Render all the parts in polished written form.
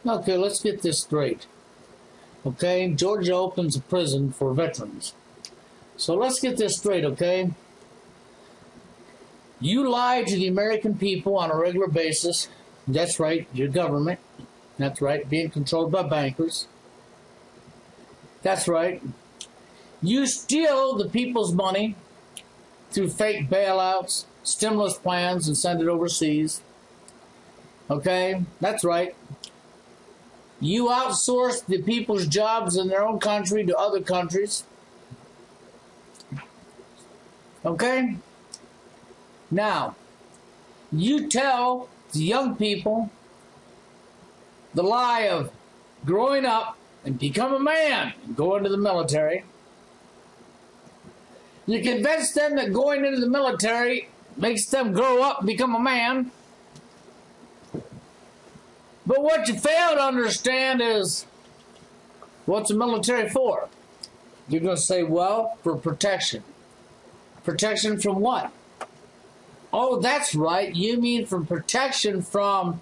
Okay, let's get this straight. Okay, Georgia opens a prison for veterans. So let's get this straight, okay? You lie to the American people on a regular basis. That's right, your government. That's right, being controlled by bankers. That's right. You steal the people's money through fake bailouts, stimulus plans, and send it overseas. Okay, that's right. You outsource the people's jobs in their own country to other countries. Okay? Now, you tell the young people the lie of growing up and become a man and go into the military. You convince them that going into the military makes them grow up and become a man. But what you fail to understand is, what's the military for? You're going to say, well, for protection. Protection from what? Oh, that's right. You mean from protection from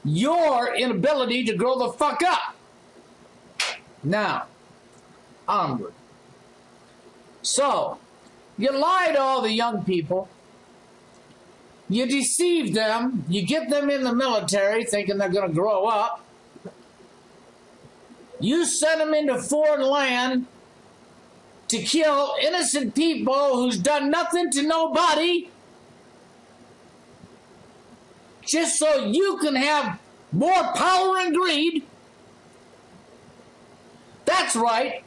your inability to grow the fuck up. Now, onward. So, you lie to all the young people. You deceive them. You get them in the military thinking they're going to grow up. You send them into foreign land to kill innocent people who's done nothing to nobody, just so you can have more power and greed. That's right.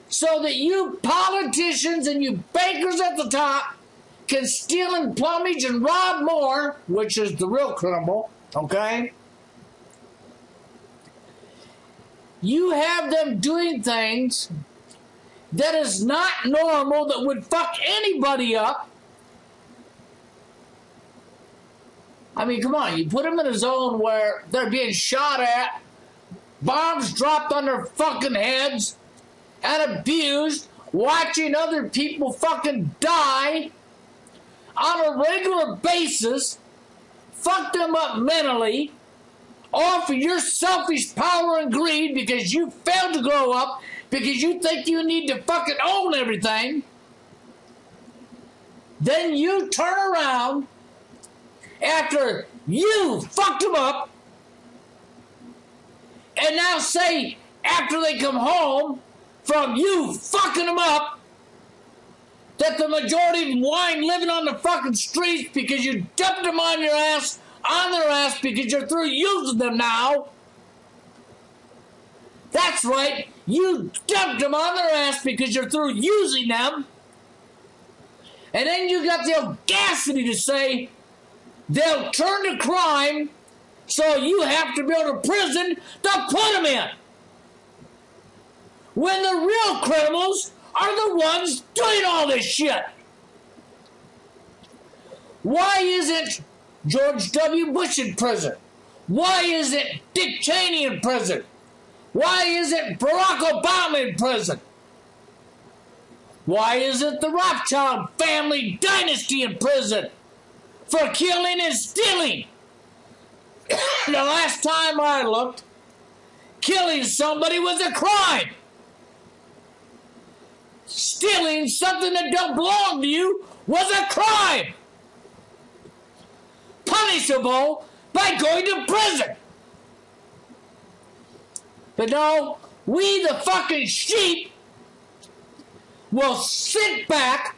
So that you politicians and you bankers at the top can steal and plumage and rob more, which is the real criminal, okay? You have them doing things that is not normal, that would fuck anybody up. I mean, come on, you put them in a zone where they're being shot at, bombs dropped on their fucking heads, and abused, watching other people fucking die on a regular basis, fuck them up mentally, all for your selfish power and greed because you failed to grow up, because you think you need to fucking own everything. Then you turn around after you fucked them up and now say, after they come home from you fucking them up, that the majority of them whine living on the fucking streets because you dumped them on their ass because you're through using them now. That's right, you dumped them on their ass because you're through using them. And then you got the audacity to say they'll turn to crime, so you have to build a prison to put them in. When the real criminals are the ones doing all this shit. Why isn't George W. Bush in prison? Why isn't Dick Cheney in prison? Why isn't Barack Obama in prison? Why isn't the Rothschild family dynasty in prison for killing and stealing? The last time I looked, killing somebody was a crime. Stealing something that don't belong to you was a crime, punishable by going to prison. But no, we the fucking sheep will sit back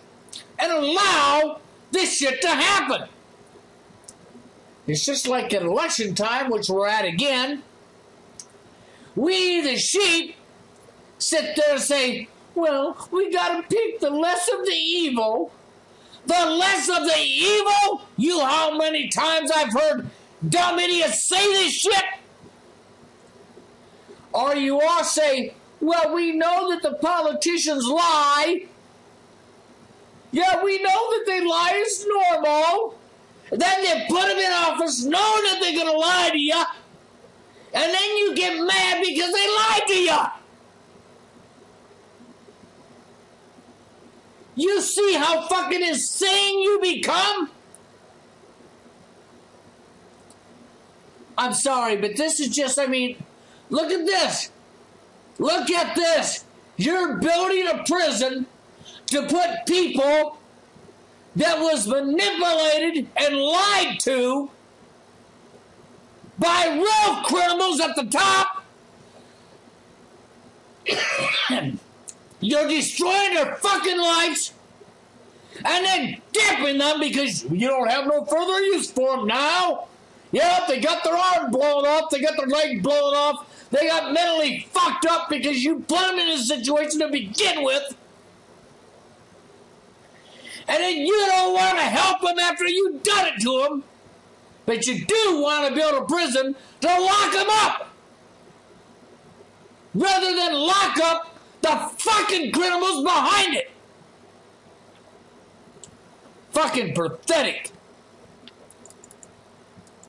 and allow this shit to happen. It's just like at election time, which we're at again. We the sheep sit there and say, well, we gotta pick the less of the evil. The less of the evil? You, how many times I've heard dumb idiots say this shit? Or you all say, well, we know that the politicians lie. Yeah, we know that they lie. It's normal. Then they put them in office knowing that they're going to lie to you. And then you get mad because they lied to you. You see how fucking insane you become? I'm sorry, but this is just, I mean, Look at this. Look at this. You're building a prison to put people that was manipulated and lied to by real criminals at the top. You're destroying their fucking lives and then dipping them because you don't have no further use for them now. Yep, they got their arm blown off, they got their leg blown off, they got mentally fucked up because you put them in a situation to begin with. And then you don't want to help them after you've done it to them. But you do want to build a prison to lock them up. Rather than lock up the fucking criminals behind it. Fucking pathetic.